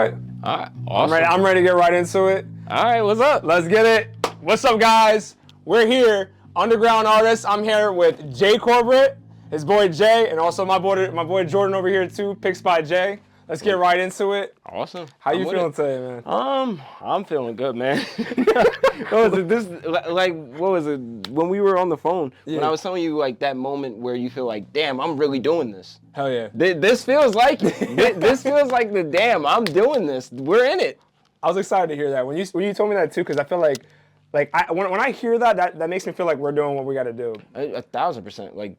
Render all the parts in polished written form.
All right, awesome. I'm ready to get right into it. All right, what's up? Let's get it. What's up, guys? We're here, underground artists. I'm here with Jay Corbitt, his boy Jay, and also my boy Jordan over here too. Picks by Jay. Let's get right into it. Awesome. How you feeling today, man? I'm feeling good, man. What was it? When we were on the phone, when I was telling you like that moment where you feel like, damn, I'm really doing this. Hell yeah. This feels like it. This feels like the damn, I'm doing this. We're in it. I was excited to hear that when you told me that too, because I feel like when I hear that makes me feel like we're doing what we got to do. 1,000%, like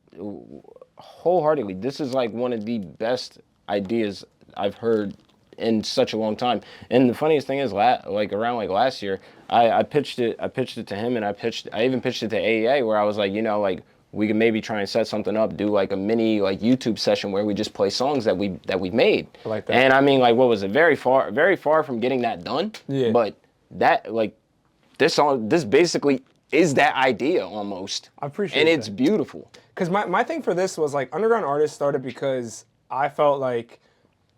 wholeheartedly. This is like one of the best ideas I've heard in such a long time. And the funniest thing is, around last year, I pitched it to him, and I even pitched it to AEA, where I was like, we could maybe try and set something up, do like a mini YouTube session where we just play songs that we made. I like that. And I mean, like, what was it? Very far from getting that done. Yeah. But that, like, this basically is that idea almost. I appreciate it. And it's beautiful. Because my thing for this was like underground artists started because I felt like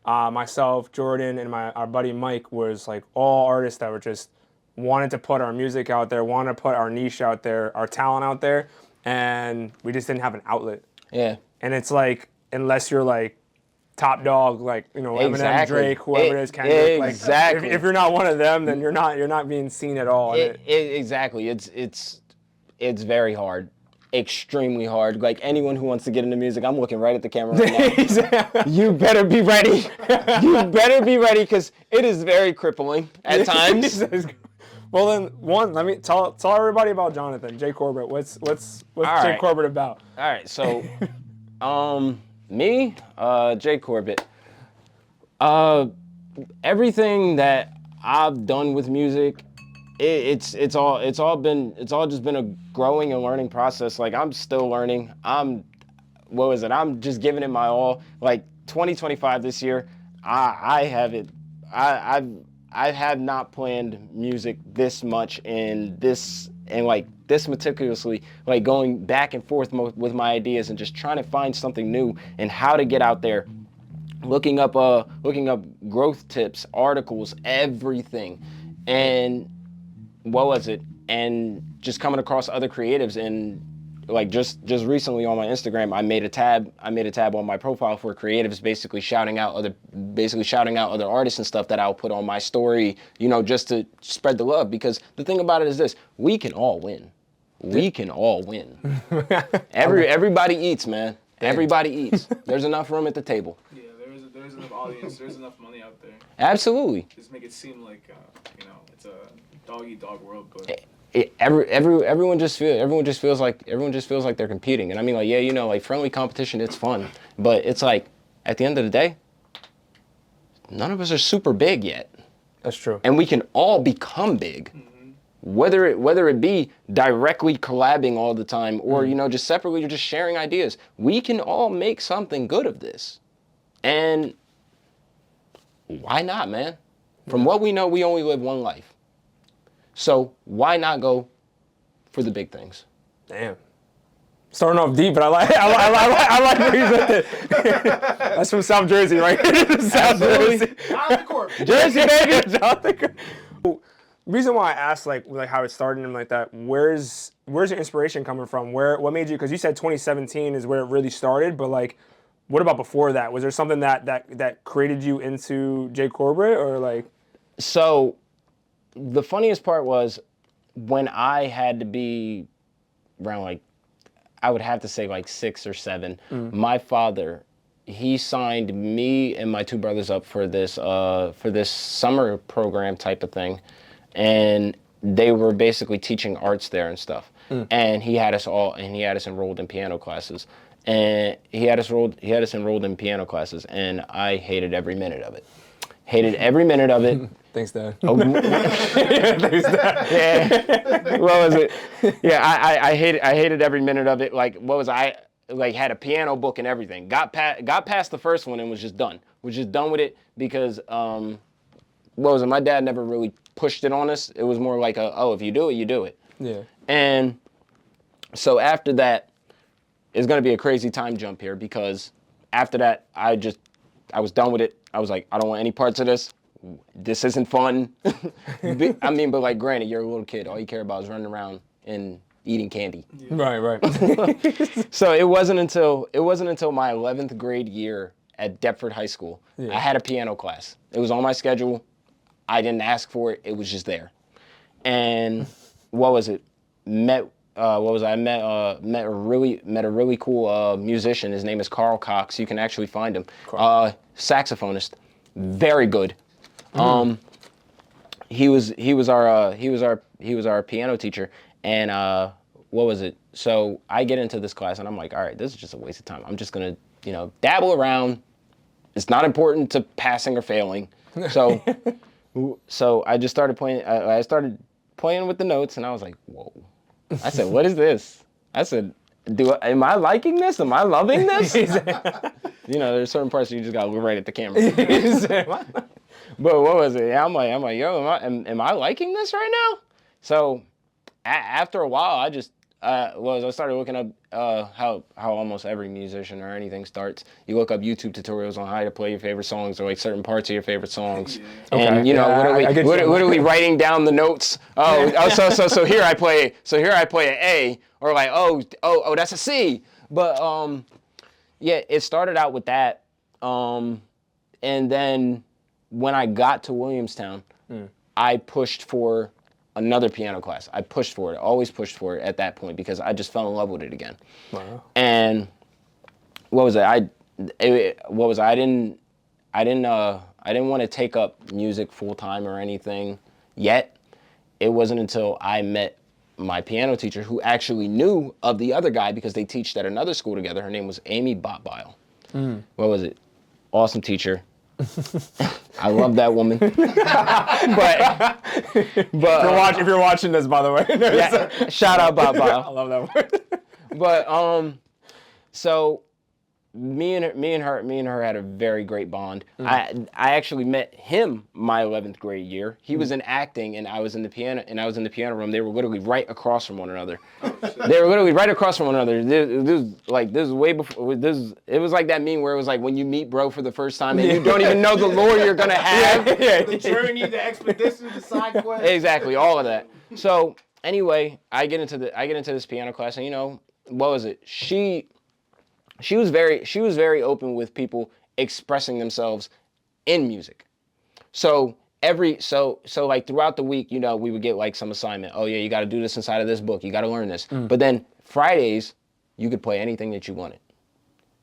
myself, Jordan, and our buddy Mike was like all artists that were just wanted to put our music out there, wanted to put our niche out there, our talent out there, and we just didn't have an outlet. Yeah. And it's like, unless you're like top dog, like, Eminem, Exactly. Drake, whoever it is, Kendrick. Exactly. Like, if you're not one of them, then you're not being seen at all. Exactly. It's very hard. Extremely hard. Like, anyone who wants to get into music, I'm looking right at the camera right now. You better be ready. You better be ready, because it is very crippling at times. Well, then, let me tell everybody about Jonathan, Jay Corbitt. What's Jay Corbitt about? All right, so, me, Jay Corbitt. Everything that I've done with music, it's all just been a growing and learning process. Like, I'm still learning. I'm just giving it my all. Like, 2025 this year, I have not planned music this much and this meticulously, like going back and forth with my ideas and just trying to find something new and how to get out there, looking up growth tips, articles, everything. And and just coming across other creatives, and like just recently on my Instagram, I made a tab on my profile for creatives, basically shouting out other artists and stuff that I'll put on my story, just to spread the love. Because the thing about it is this: we can all win. We can all win. Everybody eats, man. Everybody eats. There's enough room at the table. Yeah, there is enough audience. There's enough money out there. Absolutely. Just make it seem like it's a dog-eat-dog world, but. Everyone just feels like they're competing. And I mean, like, yeah, like friendly competition, it's fun, but it's like at the end of the day, none of us are super big yet. That's true. And we can all become big, whether it be directly collabing all the time, or just separately, or just sharing ideas. We can all make something good of this, and why not, man? From what we know, we only live one life. So why not go for the big things? Damn. Starting off deep, but I like where he's at it. That's from South Jersey, right? South Jersey. Jersey, baby. Reason why I asked like how it started and like that, where's your inspiration coming from? What made you? Because you said 2017 is where it really started, but like, what about before that? Was there something that created you into Jay Corbitt, or like? So. The funniest part was when I had to be around, like, I would have to say like 6 or 7. My father, he signed me and my 2 brothers up for this summer program type of thing, and they were basically teaching arts there and stuff. And he had us enrolled in piano classes, and and I hated every minute of it. Thanks, Dad. Oh, thanks, Dad. Yeah. What was it? Yeah, I hated every minute of it. Like, had a piano book and everything. Got past the first one and was just done. Was just done with it because my dad never really pushed it on us. It was more like if you do it, you do it. Yeah. And so after that, it's gonna be a crazy time jump here, because after that I was done with it. I was like, I don't want any parts of this. this isn't fun. I mean, but like, granted, you're a little kid. All you care about is running around and eating candy. Right, right. So it wasn't until my 11th grade year at Deptford High School, I had a piano class. It was on my schedule. I didn't ask for it. It was just there. And what was it? Met a really cool musician. His name is Carl Cox. You can actually find him. Saxophonist, very good. He was our piano teacher, and what was it? So I get into this class, and I'm like, all right, this is just a waste of time. I'm just gonna, dabble around. It's not important to passing or failing. So, I just started playing. I started playing with the notes, and I was like, whoa. I said, what is this? I said, am I liking this? Am I loving this? There's certain parts you just gotta look right at the camera. But what was it? I'm like, yo, am I liking this right now? So after a while, I just I started looking up how almost every musician or anything starts. You look up YouTube tutorials on how to play your favorite songs or like certain parts of your favorite songs. Yeah. And literally writing down the notes. So here I play an A, or like oh that's a C. But yeah, it started out with that. And then when I got to Williamstown, I pushed for another piano class. I pushed for it, always pushed for it at that point because I just fell in love with it again. Wow. And what was it? I didn't want to take up music full time or anything yet. It wasn't until I met my piano teacher who actually knew of the other guy because they teached at another school together. Her name was Amy Botbile. What was it? Awesome teacher. I love that woman. but if you're watching this, by the way, yeah, shout out Bob Bile. I love that word. But so me and her had a very great bond. I actually met him my 11th grade year. He was in acting, and I was in the piano room. They were literally right across from one another. They were literally right across from one another. This was way before this. It was like that meme where it was like when you meet bro for the first time and you don't even know the lore you're gonna have. The journey, the expedition, the side quest. Exactly, all of that. So anyway, I get into this piano class, and what was it? She was very open with people expressing themselves in music. So like throughout the week, we would get like some assignment. Oh yeah, you got to do this inside of this book. You got to learn this. But then Fridays, you could play anything that you wanted.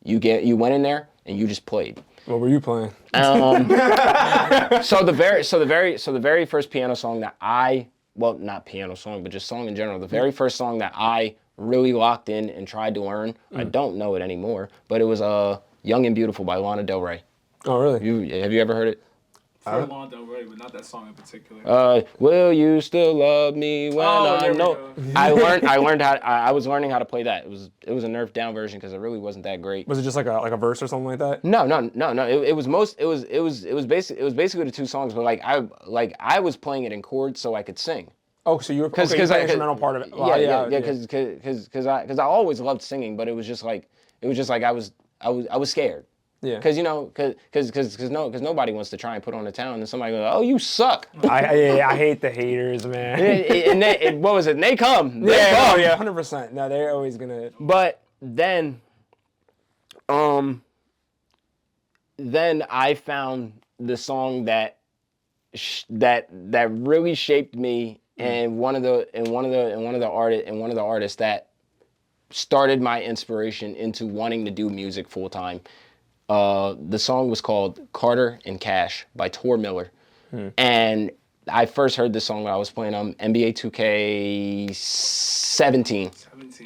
You went in there and you just played. What were you playing? So the very first piano song that not piano song, but just song in general. The very first song that I really locked in and tried to learn. I don't know it anymore, but it was Young and Beautiful by Lana Del Rey. Oh, really? Have you ever heard it? I've heard Lana Del Rey, but not that song in particular. Will you still love me when I know? I was learning how to play that. It was a nerfed down version because it really wasn't that great. Was it just like a verse or something like that? No. It was basically the two songs, but I was playing it in chords so I could sing. Oh, so you were the instrumental part of it. Well, yeah, because I always loved singing, but it was just like I was scared. Yeah. Because nobody wants to try and put on a talent, and somebody goes, "Oh, you suck." I hate the haters, man. And what was it? They come. They come. 100%. No, they're always gonna. But then I found the song that really shaped me. And one of the artists that started my inspiration into wanting to do music full time. The song was called "Carter and Cash" by Tor Miller, and I first heard this song when I was playing NBA 2K17.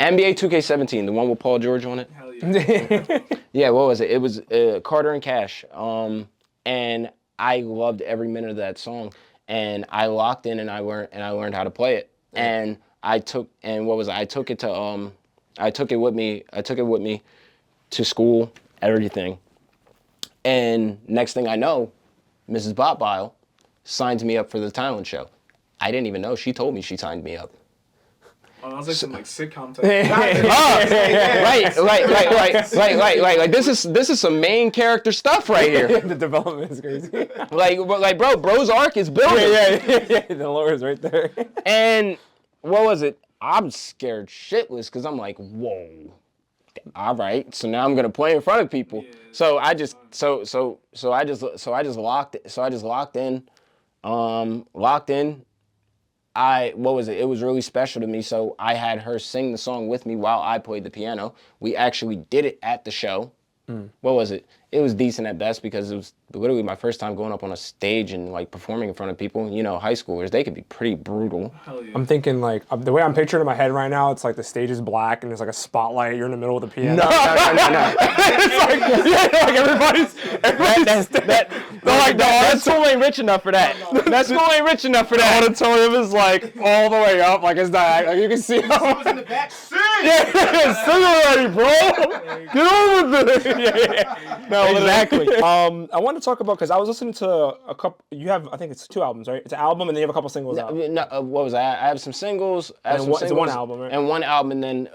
NBA 2K17, the one with Paul George on it. Hell yeah. Yeah, what was it? It was Carter and Cash, and I loved every minute of that song. And I locked in and I learned how to play it. And I took it with me to school, everything. And next thing I know, Mrs. Botbile signs me up for the talent show. I didn't even know. She told me she signed me up. Oh, that was like some like sitcom type. Like this is some main character stuff right here. The development is crazy. like bro's arc is building. Yeah. The lore is right there. And what was it? I'm scared shitless because I'm like, whoa. All right, so now I'm gonna play in front of people. Yeah, so I just locked in. Locked in. What was it? It was really special to me. So I had her sing the song with me while I played the piano. We actually did it at the show. What was it? It was decent at best because it was literally my first time going up on a stage and like performing in front of people. You know, high schoolers, they could be pretty brutal. Hell yeah. I'm thinking like the way I'm picturing in my head right now, it's like the stage is black and there's like a spotlight. You're in the middle of the piano. No. It's like everybody's That school ain't rich enough for that. That school ain't rich enough for that. The auditorium is like all the way up, like it's not. Like you can see. Who's in the back? Sing! Sing already, bro. Get on with it. Yeah. No, Exactly. I want to talk about because I was listening to a couple. You have, I think it's 2 albums, right? It's an album, and then you have a couple singles out. No, what was that? I have some singles. It's one album, right? And one album, and then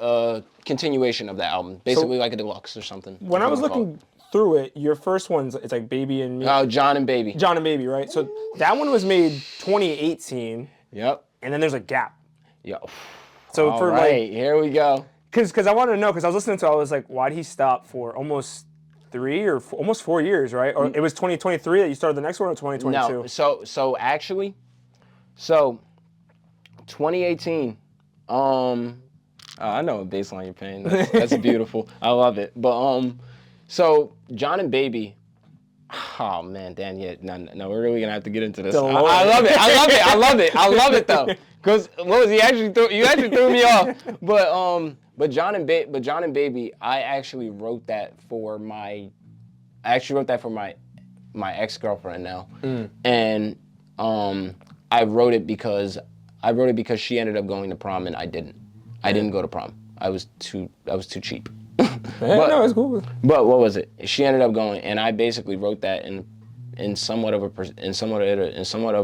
continuation of that album, basically like a deluxe or something. When I was looking through it, your first one's it's like Baby and Me. Oh, John and Baby. John and Baby, right? So that one was made 2018. Yep. And then there's a gap. Yo. So All for right, here we go. because I wanted to know because I was listening to it, I was like, why did he stop for almost 3 or almost 4 years, right? Or it was 2023 that you started the next one, or 2022? No, so actually, 2018. I know what bass line you're playing. That's beautiful. I love it. But so John and Baby. Oh man, Dan, yeah, no, we're really gonna have to get into this. I love it. I love it though. Cause what was he actually you actually threw me off. But John and Baby, I actually wrote that for my ex-girlfriend now. And I wrote it because she ended up going to prom and I didn't. I didn't go to prom. I was too cheap. No, it's cool. But what was it? She ended up going, and I basically wrote that in somewhat of a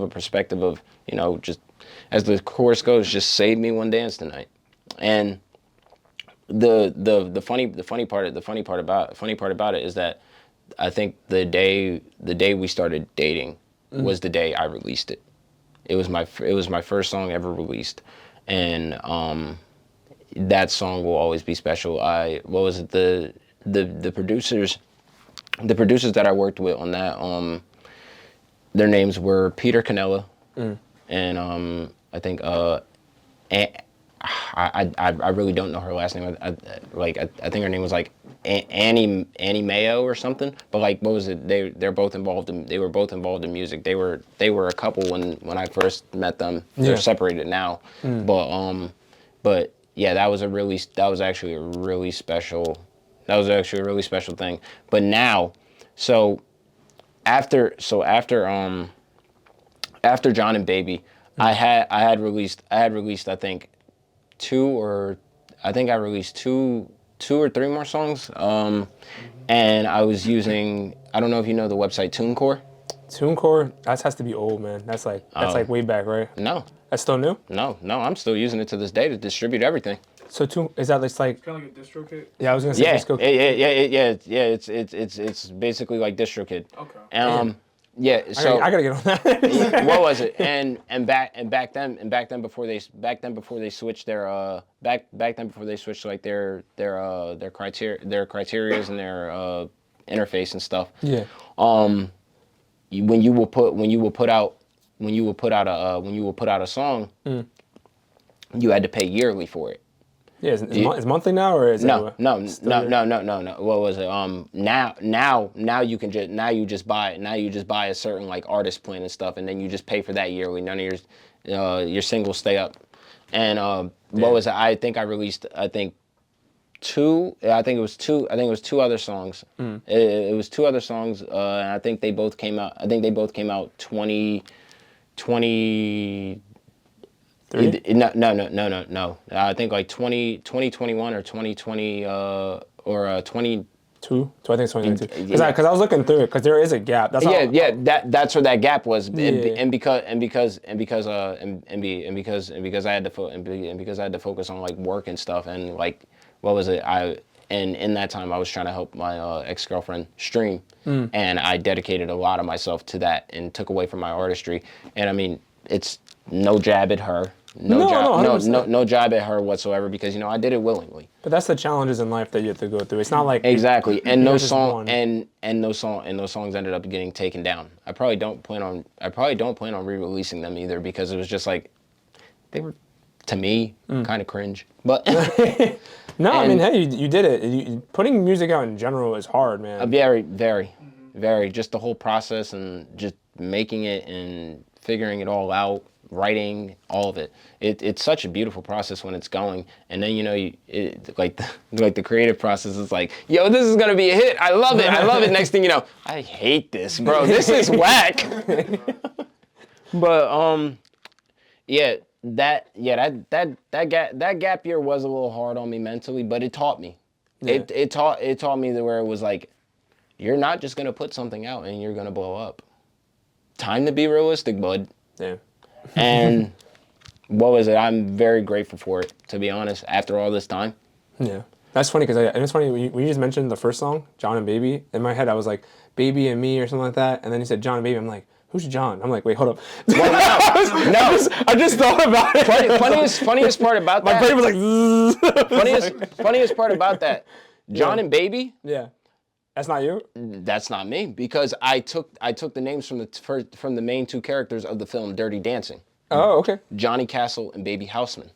perspective of, you know, just as the chorus goes, just save me one dance tonight. And the funny part about it is that I think the day we started dating was the day I released it. It was my first song ever released, and that song will always be special. The producers that I worked with on that, their names were Peter Canella, and I think I really don't know her last name. I think her name was like Annie Mayo or something. But like, what was it? They were both involved in music. They were a couple when I first met them. They're separated now, but yeah, that was actually a really special thing. But now, after John and Baby, I had released I think two or three more songs. And I was using, I don't know if you know the website TuneCore. TuneCore, that has to be old, man. That's like way back, right? No. That's still new? No, I'm still using it to this day to distribute everything. So is that like Kind of like a DistroKid? Yeah, I was gonna say distro. Yeah. It's basically like DistroKid. Okay. Yeah. So I gotta get on that. what was it? And back then before they switched their like their criterias and their interface and stuff. Yeah. When you will put out a song, you had to pay yearly for it. Yeah, is monthly now or is no. What was it? Now you just buy a certain like artist plan and stuff, and then you just pay for that yearly. None of your singles stay up. And what was it? I think I released two. I think it was two other songs. It was two other songs. And I think they both came out. 20. No. I think like 2021 or 2020 or 20. I think it's 2022. Yeah. Because I was looking through it, because there is a gap. That's That's where that gap was, Yeah. and because I had to because I had to focus on like work and stuff, and like what was it? And in that time I was trying to help my ex-girlfriend stream, and I dedicated a lot of myself to that and took away from my artistry. And I mean, it's no jab at her. No jab at her whatsoever, because I did it willingly. But that's the challenges in life that you have to go through. It's not like Exactly, and those songs ended up getting taken down. I probably don't plan on re-releasing them either, because it was just like they were, to me, kind of cringe. But no, I mean, hey, you did it. Putting music out in general is hard, man. Very, very, very. Just the whole process and just making it and figuring it all out. Writing, all of it. It's such a beautiful process when it's going, and then like the creative process is like, yo, this is gonna be a hit. I love it. Next thing you know, I hate this, bro. This is whack. But that gap year was a little hard on me mentally, but it taught me. Yeah. It taught me where it was like, you're not just gonna put something out and you're gonna blow up. Time to be realistic, bud. Yeah. And what was it? I'm very grateful for it, to be honest, after all this time. Yeah. That's funny, because it's funny, when you just mentioned the first song, John and Baby, in my head I was like, Baby and Me or something like that, and then you said John and Baby, I'm like, who's John? I'm like, wait, hold up. Well, no. I just thought about it. Funniest part about that. My brain was like, funniest part about that, John and Baby. Yeah. That's not you? That's not me, because I took the names from the main two characters of the film Dirty Dancing. Oh, okay. Johnny Castle and Baby Houseman.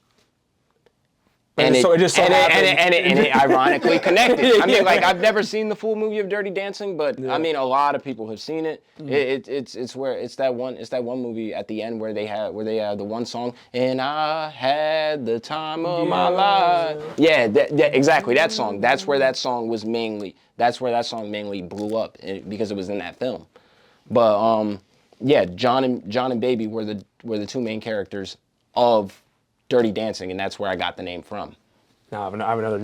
And it ironically connected. I mean, like, I've never seen the full movie of Dirty Dancing, but I mean, a lot of people have seen it. It's that one movie at the end where they have the one song, and I had the time of my life. Yeah, exactly, that song. That's where that song mainly blew up, because it was in that film. But John and Baby were the two main characters of Dirty Dancing, and that's where I got the name from. No, I have another. I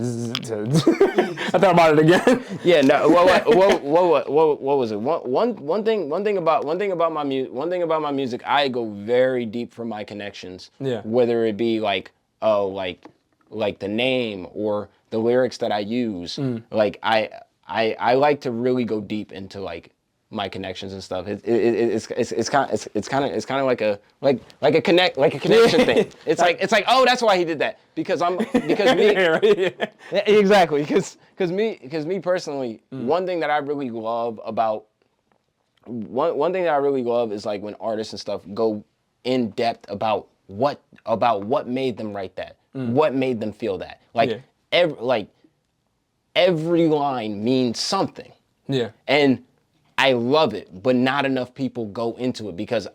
thought about it again. Yeah, no. What was it? One thing about my music, I go very deep for my connections. Yeah. Whether it be like the name or the lyrics that I use. Like I like to really go deep into like my connections and stuff. It's kind of like a connection thing. It's like, oh, that's why he did that, because me exactly, because me personally, one thing that I really love about one thing that I really love is like when artists and stuff go in depth about what made them write that, what made them feel that, like every line means something. Yeah. And I love it, but not enough people go into it, because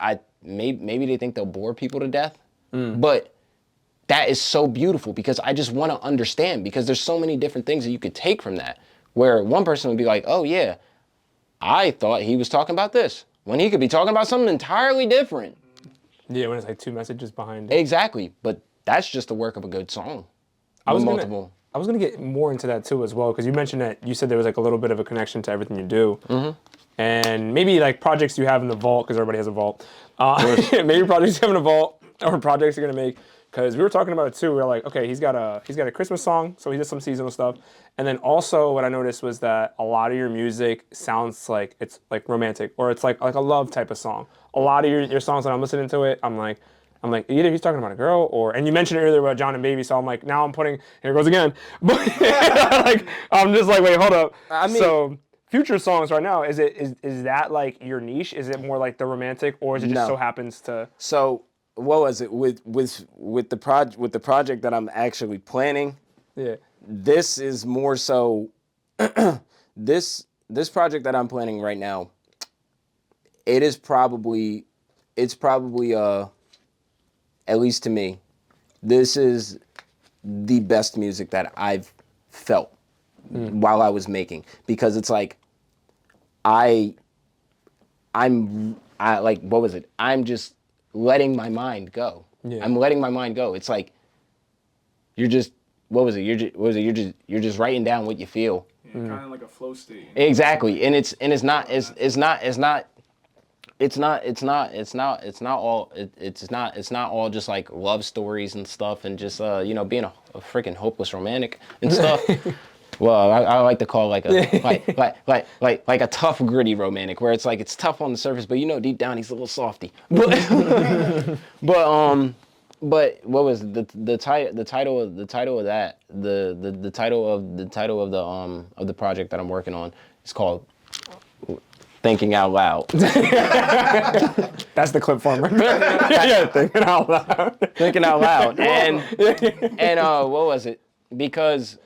maybe they think they'll bore people to death. But that is so beautiful, because I just want to understand, because there's so many different things that you could take from that, where one person would be like, oh yeah, I thought he was talking about this, when he could be talking about something entirely different. Yeah, when it's like two messages behind it. Exactly, but that's just the work of a good song. I was gonna get more into that too as well, because you mentioned that you said there was like a little bit of a connection to everything you do. And maybe like projects you have in the vault, because everybody has a vault. Maybe projects you have in a vault, or projects you're gonna make. Because we were talking about it too. We were like, okay, he's got a Christmas song, so he did some seasonal stuff. And then also what I noticed was that a lot of your music sounds like it's like romantic, or it's like a love type of song. A lot of your songs, when I'm listening to it, I'm like either he's talking about a girl, or, and you mentioned earlier about John and Baby, so I'm like, now I'm putting, here it goes again. But like, I'm just like, wait, hold up. I mean, so future songs right now, is that like your niche? Is it more like the romantic, or is it just so happens to? So what was it with the project that I'm actually planning? Yeah. This is more so this project that I'm planning right now. It's probably at least to me, this is the best music that I've felt while I was making, because it's like I'm what was it? I'm just letting my mind go. Yeah. I'm letting my mind go. It's like you're just you're just writing down what you feel, kind of like a flow state. Exactly, and it's not all just like love stories and stuff and just being a freaking hopeless romantic and stuff. Well, I like to call like a like a tough gritty romantic where it's like it's tough on the surface, but deep down he's a little softy. But but what was the title of that the title of the project that I'm working on is called Thinking Out Loud. That's the clip form. Yeah, thinking out loud. Thinking Out Loud. And what was it? Because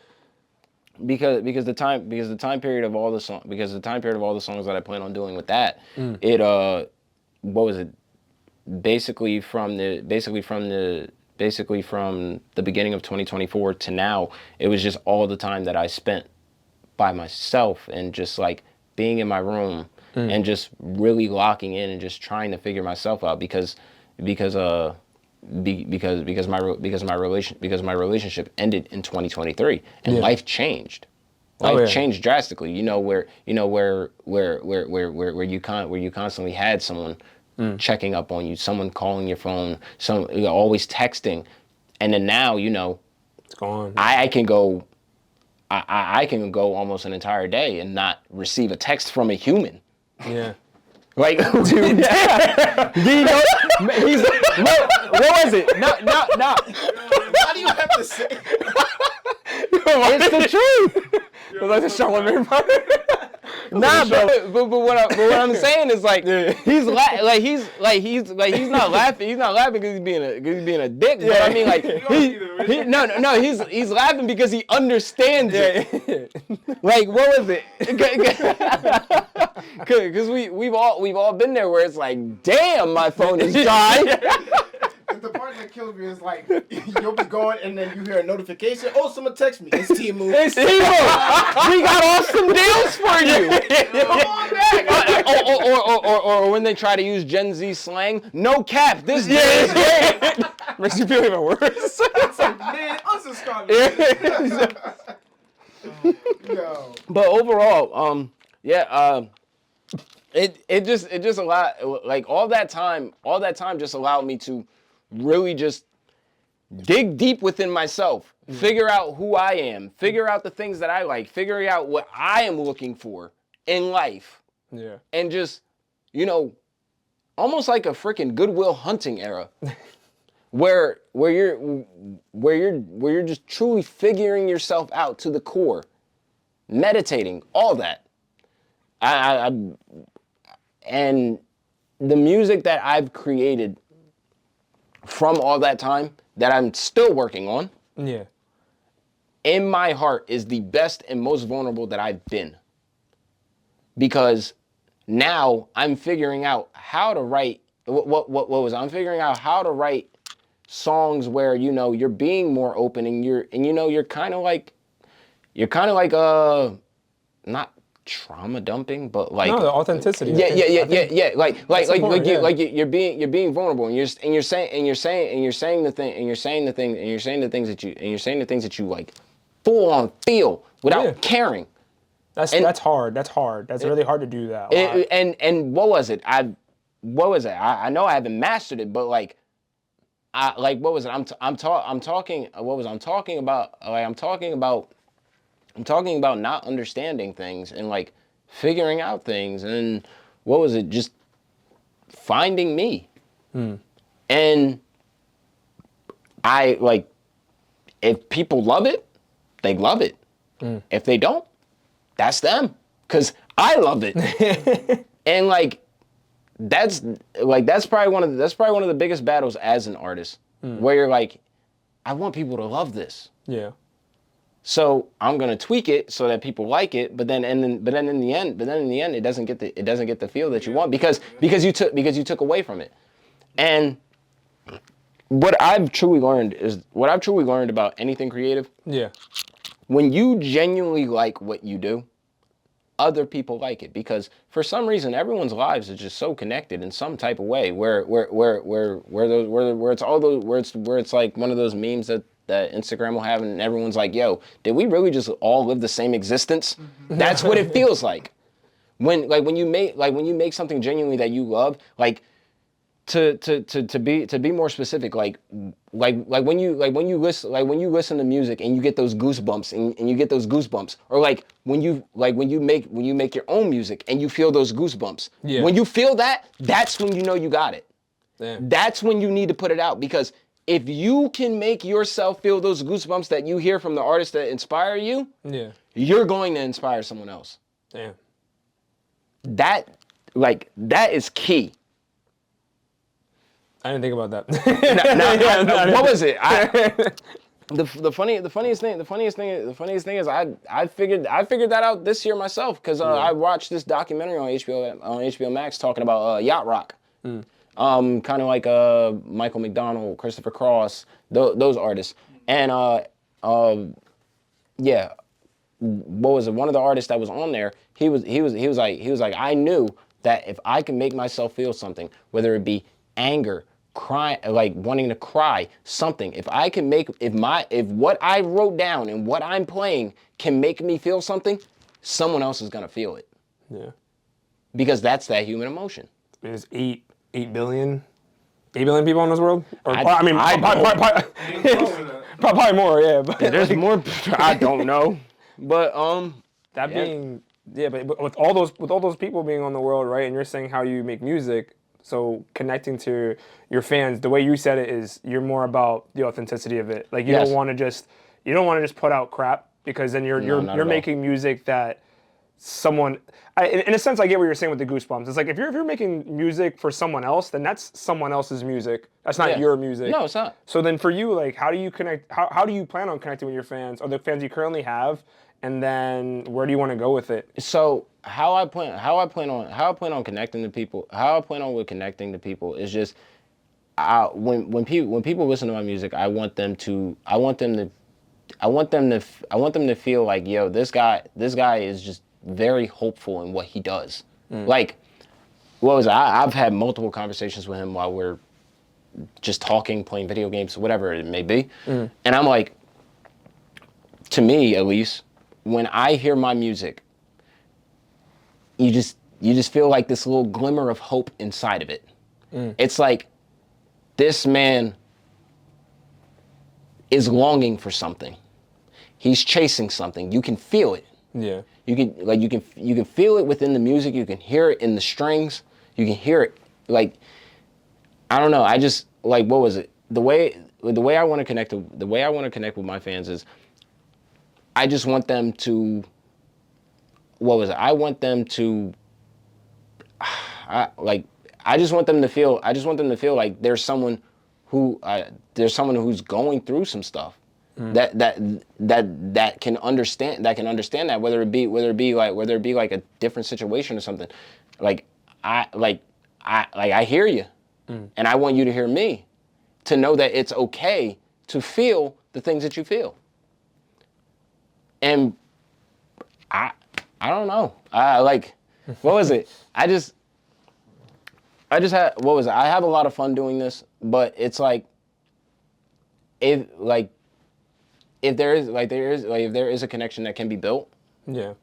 the time period of all the songs that I plan on doing with that, it what was it? Basically from the beginning of 2024 to now, it was just all the time that I spent by myself and just like being in my room and just really locking in and just trying to figure myself out because my relationship ended in 2023 and life changed. Life changed drastically. Where you constantly had someone checking up on you, someone calling your phone, always texting, and then now It's gone. I can go almost an entire day and not receive a text from a human. Yeah. Like, dude, he's what was it? No. Why do you have to say? It's the truth. Was like the Charlemagne part? Nah, but what I'm saying is like he's not laughing. He's not laughing because he's being a dick. But I mean like he's laughing because he understands it. Like what was it? Because we've all been there where it's like, damn, my phone is dying. The part that kills me is like, you'll be going and then you hear a notification. Oh, someone text me. It's T-Move. It's T-Move. We got awesome deals for you. Come on back. Or when they try to use Gen Z slang, no cap. This day is great. Makes you feel even worse. It's like, man, unsubscribe. Yo. But overall, it just a lot, like all that time just allowed me to really just dig deep within myself, figure out who I am, figure out the things that I like, figuring out what I am looking for in life. Yeah. And just, almost like a freaking Goodwill Hunting era. where you're just truly figuring yourself out to the core, meditating, all that. And the music that I've created from all that time that I'm still working on, in my heart is the best and most vulnerable that I've been. Because now I'm figuring out how to write, I'm figuring out how to write songs where, you're being more open and you're kind of like, not trauma dumping, but like the authenticity. Yeah. Like you're being vulnerable, and you're saying the things that you like full on feel without caring. That's hard. That's really hard to do that. And what was it? I know I haven't mastered it, but what was it? I'm talking about not understanding things and like figuring out things, and what was it? Just finding me. And I like, if people love it, they love it. If they don't, that's them, because I love it. And that's probably one of the biggest battles as an artist, where you're like, I want people to love this. Yeah. So I'm gonna tweak it so that people like it, but then in the end, it doesn't get the feel that you want because you took away from it. And what I've truly learned about anything creative. Yeah. When you genuinely like what you do, other people like it, because for some reason everyone's lives are just so connected in some type of way where it's like one of those memes that that Instagram will have, and everyone's like, yo, did we really just all live the same existence? That's what it feels like. When you make something genuinely that you love, like to be more specific, like when you listen to music and you get those goosebumps and you get those goosebumps, or like when you make your own music and you feel those goosebumps. Yeah. When you feel that, that's when you know you got it. Yeah. That's when you need to put it out, because if you can make yourself feel those goosebumps that you hear from the artists that inspire you, Yeah. you're going to inspire someone else. Yeah. That is key. I didn't think about that. What was it? The funniest thing is I figured that out this year myself, because I watched this documentary on HBO Max talking about yacht rock. Kind of like Michael McDonald, Christopher Cross, those artists, and yeah, what was it? One of the artists that was on there, he was like, I knew that if I can make myself feel something, whether it be anger, crying, like wanting to cry, something, if what I wrote down and what I'm playing can make me feel something, someone else is gonna feel it. Yeah. Because that's that human emotion. There's 8 billion people in this world? Or, probably more, yeah. But There's more. I don't know, but but with all those people being on the world, right? And you're saying how you make music, so connecting to your fans, the way you said it is you're more about the authenticity of it. Like you don't want to just put out crap, because then you're making music that someone. In a sense, I get what you're saying with the goosebumps. It's like if you're making music for someone else, then that's someone else's music. That's not your music. No, it's not. So then for you, like, how do you connect? How do you plan on connecting with your fans, or the fans you currently have, and then where do you want to go with it? So how I plan on connecting to people. How I plan on connecting to people is just when people listen to my music, I want them to feel like, yo, this guy is just very hopeful in what he does. Like, what was I've had multiple conversations with him while we're just talking, playing video games, whatever it may be. And I'm like, to me at least, when I hear my music, you just feel like this little glimmer of hope inside of it. It's like, this man is longing for something. He's chasing something. You can feel it. Yeah. You can feel it within the music. You can hear it in the strings. You can hear it, like, I don't know. I just, like, what was it? The way I want to connect with my fans is, I just want them to, what was it? I want them to, I just want them to feel like there's someone who's going through some stuff. That can understand that, whether it be like a different situation or something. I hear you, and I want you to hear me, to know that it's okay to feel the things that you feel. And I don't know. What was it? I just had, what was it? I have a lot of fun doing this, but it's like, if there is a connection that can be built. Yeah.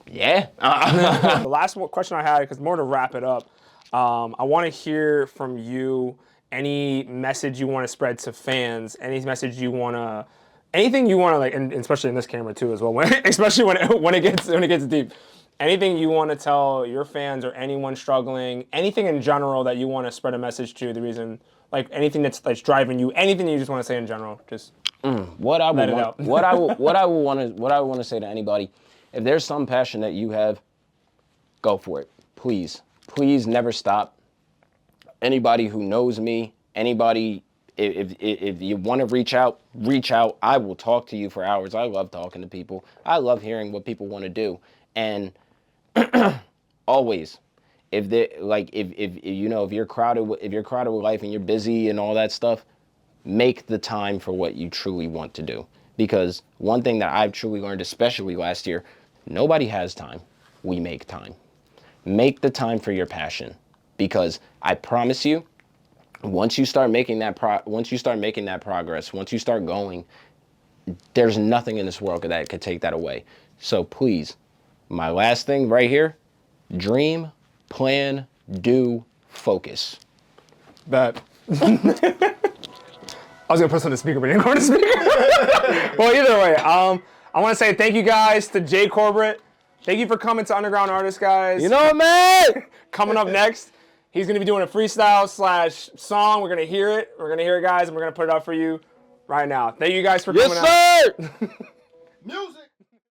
Yeah. The last question I had, because more to wrap it up, I want to hear from you any message you want to spread to fans, anything you want to, like, and especially in this camera too as well, especially when it gets deep. Anything you want to tell your fans or anyone struggling, anything in general that you want to spread a message to, the reason, like anything that's driving you, anything you just want to say in general, just what I want to say to anybody, if there's some passion that you have, go for it. Please never stop. Anybody who knows me, if you want to reach out. I will talk to you for hours. I love talking to people. I love hearing what people want to do. And always, if you're crowded with life and you're busy and all that stuff, make the time for what you truly want to do. Because one thing that I've truly learned, especially last year, nobody has time. We make time. Make the time for your passion. Because I promise you, once you start making that progress, once you start going, there's nothing in this world that could take that away. So please, my last thing right here, dream, plan, do, focus. Bet. I was gonna put this on the speaker, but I didn't go on the speaker. Well, either way, I want to say thank you guys to Jay Corbitt. Thank you for coming to Underground Artists, guys. You know what, man? Coming up next, he's gonna be doing a freestyle / song. We're gonna hear it. We're gonna hear it, guys, and we're gonna put it up for you right now. Thank you guys for coming out. Yes, sir.